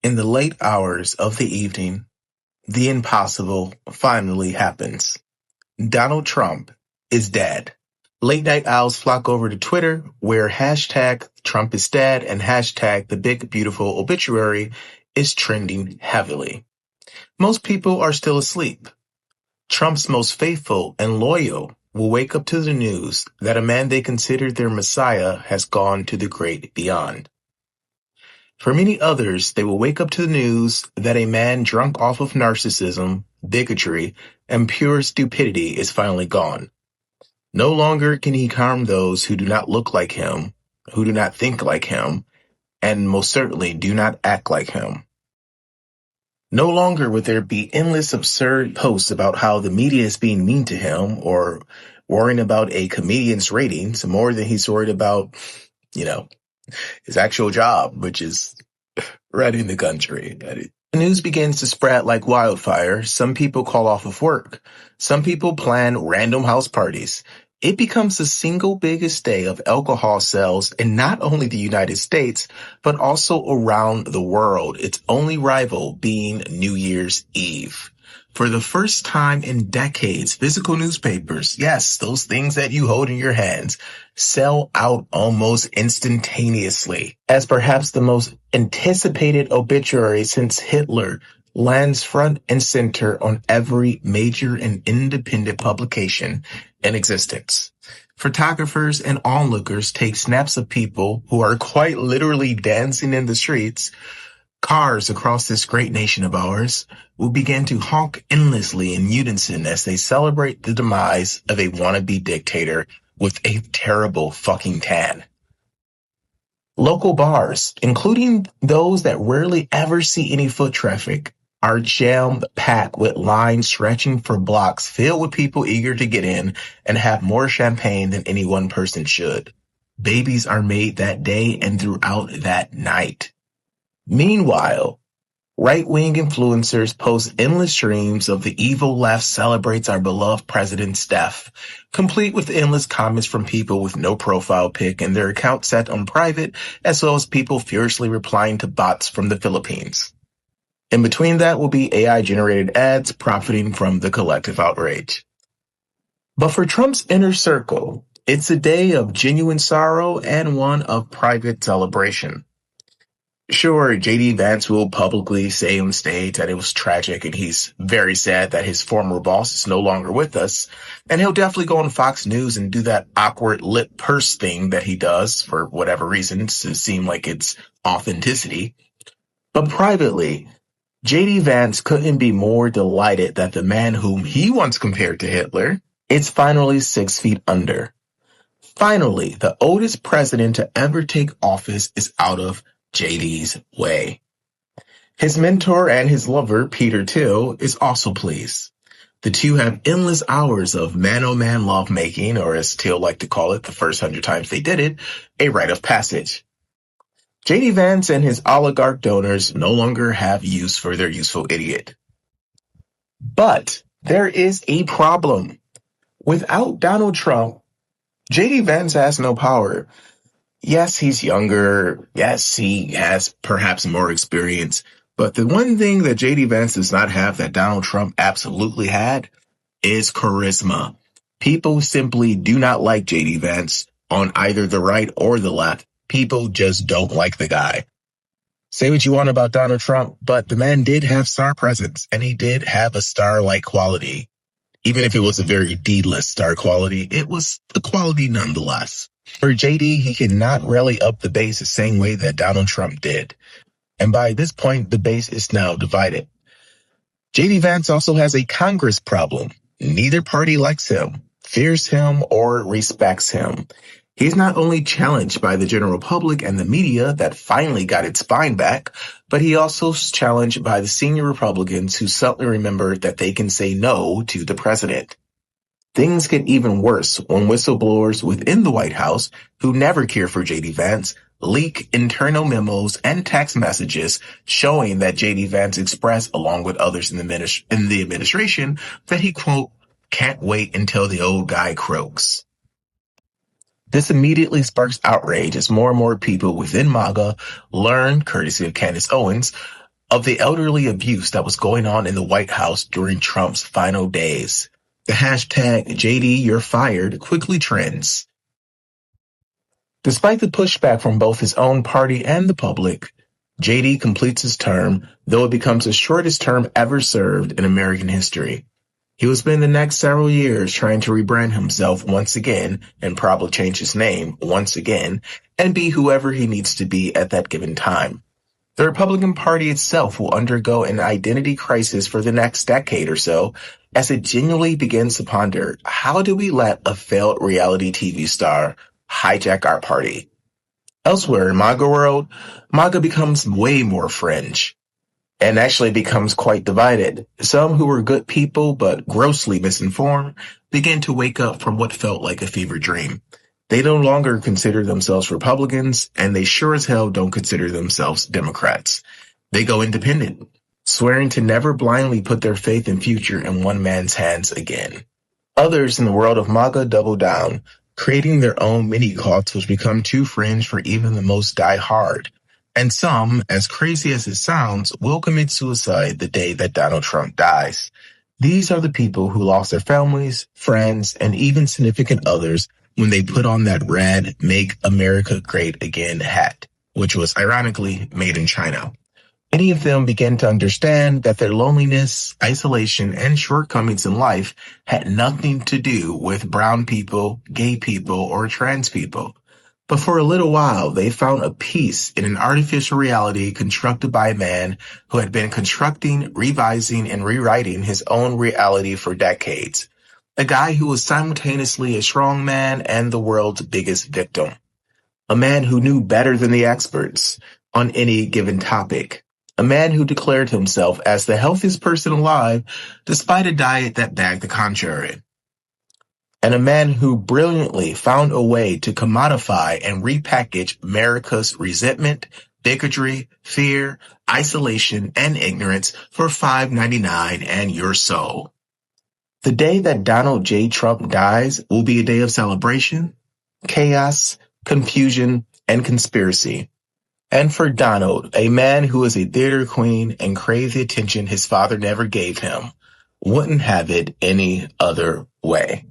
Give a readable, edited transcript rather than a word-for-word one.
In the late hours of the evening, the impossible finally happens. Donald Trump is dead. Late night owls flock over to Twitter, where hashtag Trump is dead and hashtag the big beautiful obituary is trending heavily. Most people are still asleep. Trump's most faithful and loyal will wake up to the news that a man they considered their messiah has gone to the great beyond. For many others, they will wake up to the news that a man drunk off of narcissism, bigotry, and pure stupidity is finally gone. No longer can he harm those who do not look like him, who do not think like him, and most certainly do not act like him. No longer would there be endless absurd posts about how the media is being mean to him or worrying about a comedian's ratings more than he's worried about, his actual job, which is running the country. The news begins to spread like wildfire. Some people call off of work. Some people plan random house parties. It becomes the single biggest day of alcohol sales in not only the United States, but also around the world, its only rival being New Year's Eve. For the first time in decades, physical newspapers, yes, those things that you hold in your hands, sell out almost instantaneously, as perhaps the most anticipated obituary since Hitler lands front and center on every major and independent publication in existence. Photographers and onlookers take snaps of people who are quite literally dancing in the streets. Cars across this great nation of ours will begin to honk endlessly in unison as they celebrate the demise of a wannabe dictator with a terrible fucking tan. Local bars, including those that rarely ever see any foot traffic, are jam-packed with lines stretching for blocks filled with people eager to get in and have more champagne than any one person should. Babies are made that day and throughout that night. Meanwhile, right-wing influencers post endless streams of the evil left celebrates our beloved president's death, complete with endless comments from people with no profile pic and their account set on private, as well as people furiously replying to bots from the Philippines. In between that will be AI-generated ads profiting from the collective outrage. But for Trump's inner circle, it's a day of genuine sorrow and one of private celebration. Sure, J.D. Vance will publicly say on stage that it was tragic and he's very sad that his former boss is no longer with us. And he'll definitely go on Fox News and do that awkward lip purse thing that he does for whatever reason to seem like it's authenticity. But privately, J.D. Vance couldn't be more delighted that the man whom he once compared to Hitler is finally 6 feet under. Finally, the oldest president to ever take office is out of JD's way. His mentor and his lover, Peter Thiel, is also pleased. The two have endless hours of man-on-man love-making, or as Thiel liked to call it the first 100 times they did it, a rite of passage. J.D. Vance and his oligarch donors no longer have use for their useful idiot. But there is a problem. Without Donald Trump, J.D. Vance has no power. Yes, he's younger. Yes, he has perhaps more experience. But the one thing that J.D. Vance does not have that Donald Trump absolutely had is charisma. People simply do not like J.D. Vance on either the right or the left. People just don't like the guy. Say what you want about Donald Trump, but the man did have star presence, and he did have a star-like quality. Even if it was a very D-list star quality, it was the quality nonetheless. For JD, he could not rally up the base the same way that Donald Trump did. And by this point, the base is now divided. JD Vance also has a Congress problem. Neither party likes him, fears him, or respects him. He's not only challenged by the general public and the media that finally got its spine back, but he also is challenged by the senior Republicans who suddenly remembered that they can say no to the president. Things get even worse when whistleblowers within the White House, who never care for J.D. Vance, leak internal memos and text messages showing that J.D. Vance expressed, along with others in the administration, that he, quote, can't wait until the old guy croaks. This immediately sparks outrage as more and more people within MAGA learn, courtesy of Candace Owens, of the elderly abuse that was going on in the White House during Trump's final days. The hashtag JD You're Fired quickly trends. Despite the pushback from both his own party and the public, JD completes his term, though it becomes the shortest term ever served in American history. He will spend the next several years trying to rebrand himself once again and probably change his name once again and be whoever he needs to be at that given time. The Republican Party itself will undergo an identity crisis for the next decade or so as it genuinely begins to ponder, how do we let a failed reality TV star hijack our party? Elsewhere in MAGA world, MAGA becomes way more fringe and actually becomes quite divided. Some who were good people but grossly misinformed begin to wake up from what felt like a fever dream. They no longer consider themselves Republicans, and they sure as hell don't consider themselves Democrats. They go independent, swearing to never blindly put their faith and future in one man's hands again. Others in the world of MAGA double down, creating their own mini-cults which become too fringe for even the most die-hard. And some, as crazy as it sounds, will commit suicide the day that Donald Trump dies. These are the people who lost their families, friends, and even significant others when they put on that red Make America Great Again hat, which was ironically made in China. Many of them began to understand that their loneliness, isolation, and shortcomings in life had nothing to do with brown people, gay people, or trans people. But for a little while, they found a peace in an artificial reality constructed by a man who had been constructing, revising, and rewriting his own reality for decades. A guy who was simultaneously a strong man and the world's biggest victim. A man who knew better than the experts on any given topic. A man who declared himself as the healthiest person alive despite a diet that backed the contrary. And a man who brilliantly found a way to commodify and repackage America's resentment, bigotry, fear, isolation, and ignorance for $5.99 and your soul. The day that Donald J. Trump dies will be a day of celebration, chaos, confusion, and conspiracy. And for Donald, a man who is a theater queen and craved the attention his father never gave him, wouldn't have it any other way.